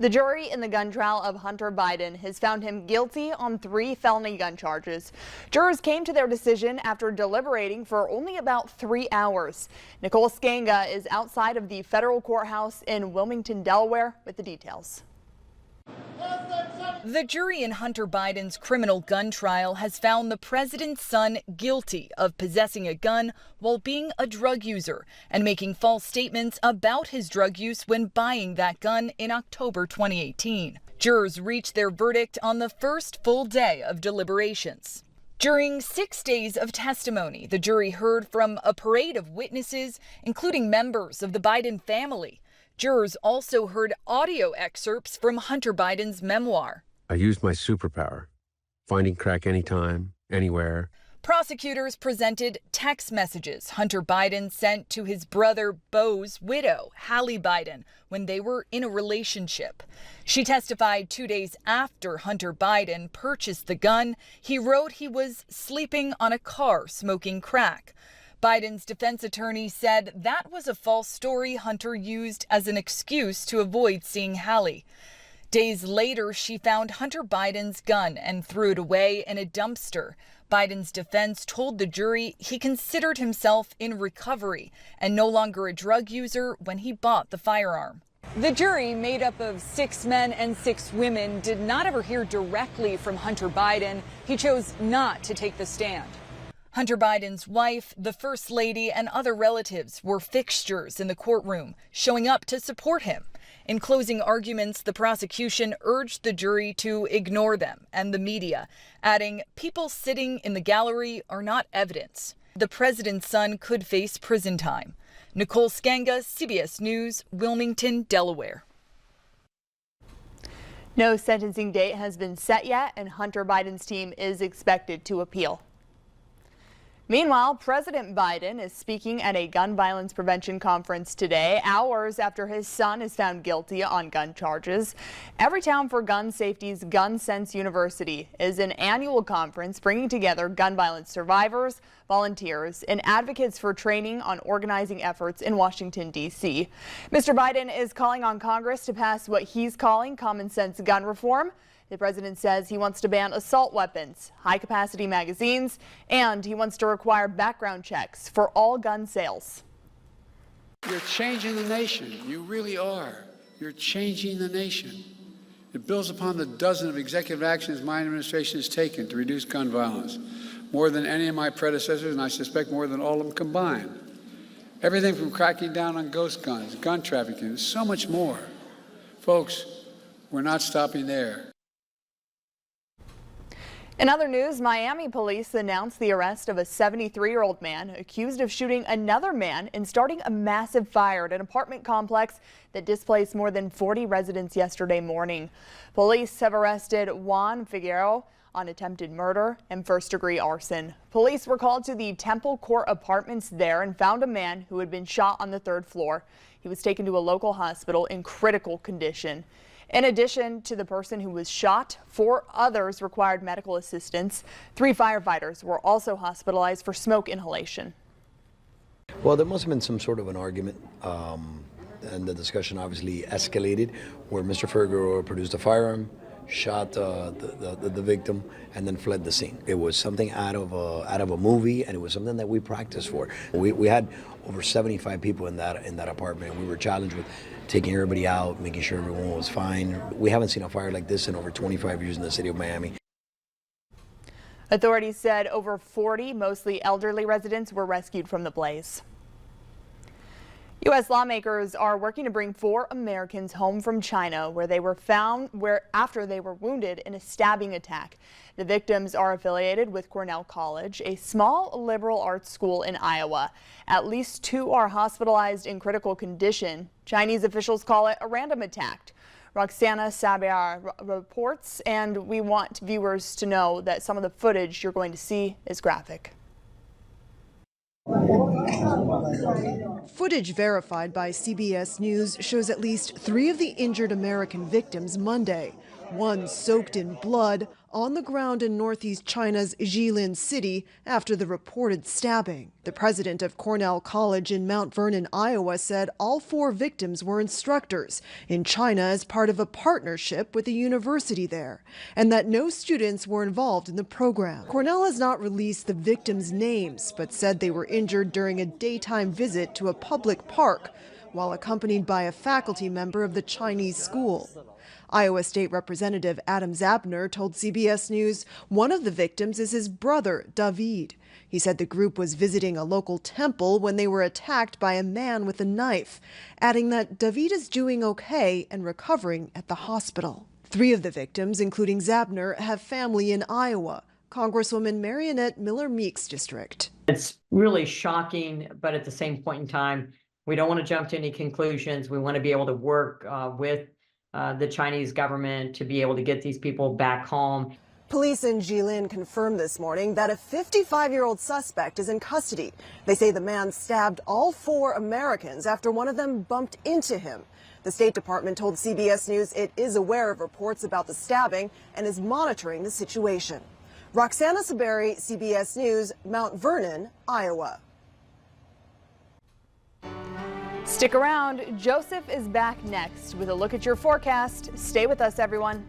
The jury in the gun trial of Hunter Biden has found him guilty on 3 felony gun charges. Jurors came to their decision after deliberating for only about 3 hours. Nicole Skanga is outside of the federal courthouse in Wilmington, Delaware, with the details. The jury in Hunter Biden's criminal gun trial has found the president's son guilty of possessing a gun while being a drug user and making false statements about his drug use when buying that gun in October 2018. Jurors reached their verdict on the first full day of deliberations. During 6 days of testimony, the jury heard from a parade of witnesses, including members of the Biden family. Jurors also heard audio excerpts from Hunter Biden's memoir. I used my superpower, finding crack anytime, anywhere. Prosecutors presented text messages Hunter Biden sent to his brother Beau's widow, Hallie Biden, when they were in a relationship. She testified 2 days after Hunter Biden purchased the gun. He wrote he was sleeping on a car smoking crack. Biden's defense attorney said that was a false story Hunter used as an excuse to avoid seeing Hallie. Days later, she found Hunter Biden's gun and threw it away in a dumpster. Biden's defense told the jury he considered himself in recovery and no longer a drug user when he bought the firearm. The jury, made up of 6 men and 6 women, did not ever hear directly from Hunter Biden. He chose not to take the stand. Hunter Biden's wife, the First Lady, and other relatives were fixtures in the courtroom, showing up to support him. In closing arguments, the prosecution urged the jury to ignore them and the media, adding, "People sitting in the gallery are not evidence." The president's son could face prison time. Nicole Skanga, CBS News, Wilmington, Delaware. No sentencing date has been set yet, and Hunter Biden's team is expected to appeal. Meanwhile, President Biden is speaking at a gun violence prevention conference today, hours after his son is found guilty on gun charges. Everytown for Gun Safety's Gun Sense University is an annual conference bringing together gun violence survivors, volunteers, and advocates for training on organizing efforts in Washington, D.C. Mr. Biden is calling on Congress to pass what he's calling common sense gun reform. The president says he wants to ban assault weapons, high-capacity magazines, and he wants to require background checks for all gun sales. You're changing the nation. You really are. You're changing the nation. It builds upon the dozen of executive actions my administration has taken to reduce gun violence, more than any of my predecessors, and I suspect more than all of them combined. Everything from cracking down on ghost guns, gun trafficking, so much more. Folks, we're not stopping there. In other news, Miami police announced the arrest of a 73-year-old man accused of shooting another man and starting a massive fire at an apartment complex that displaced more than 40 residents yesterday morning. Police have arrested Juan Figueroa on attempted murder and first-degree arson. Police were called to the Temple Court Apartments there and found a man who had been shot on the 3rd floor. He was taken to a local hospital in critical condition. In addition to the person who was shot, 4 others required medical assistance. 3 firefighters were also hospitalized for smoke inhalation. Well, there must have been some sort of an argument, and the discussion obviously escalated, where Mr. Figueroa produced a firearm, shot the victim, and then fled the scene. It was something out of a movie, and it was something that we practiced for. We had over 75 people in that apartment. We were challenged with taking everybody out, making sure everyone was fine. We haven't seen a fire like this in over 25 years in the city of Miami. Authorities said over 40, mostly elderly residents, were rescued from the blaze. U.S. lawmakers are working to bring 4 Americans home from China where they were found after they were wounded in a stabbing attack. The victims are affiliated with Cornell College, a small liberal arts school in Iowa. At least 2 are hospitalized in critical condition. Chinese officials call it a random attack. Roxana Sabiar reports, and we want viewers to know that some of the footage you're going to see is graphic. Footage verified by CBS News shows at least 3 of the injured American victims Monday. One soaked in blood, on the ground in northeast China's Jilin City after the reported stabbing. The president of Cornell College in Mount Vernon, Iowa, said all 4 victims were instructors in China as part of a partnership with a university there, and that no students were involved in the program. Cornell has not released the victims' names, but said they were injured during a daytime visit to a public park while accompanied by a faculty member of the Chinese school. Iowa State Representative Adam Zabner told CBS News one of the victims is his brother, David. He said the group was visiting a local temple when they were attacked by a man with a knife, adding that David is doing okay and recovering at the hospital. 3 of the victims, including Zabner, have family in Iowa, Congresswoman Marionette Miller Meeks' district. It's really shocking, but at the same point in time, we don't want to jump to any conclusions. We want to be able to work with the Chinese government to be able to get these people back home. Police in Jilin confirmed this morning that a 55-year-old suspect is in custody. They say the man stabbed all 4 Americans after one of them bumped into him. The State Department told CBS News it is aware of reports about the stabbing and is monitoring the situation. Roxana Saberi, CBS News, Mount Vernon, Iowa. Stick around. Joseph is back next with a look at your forecast. Stay with us, everyone.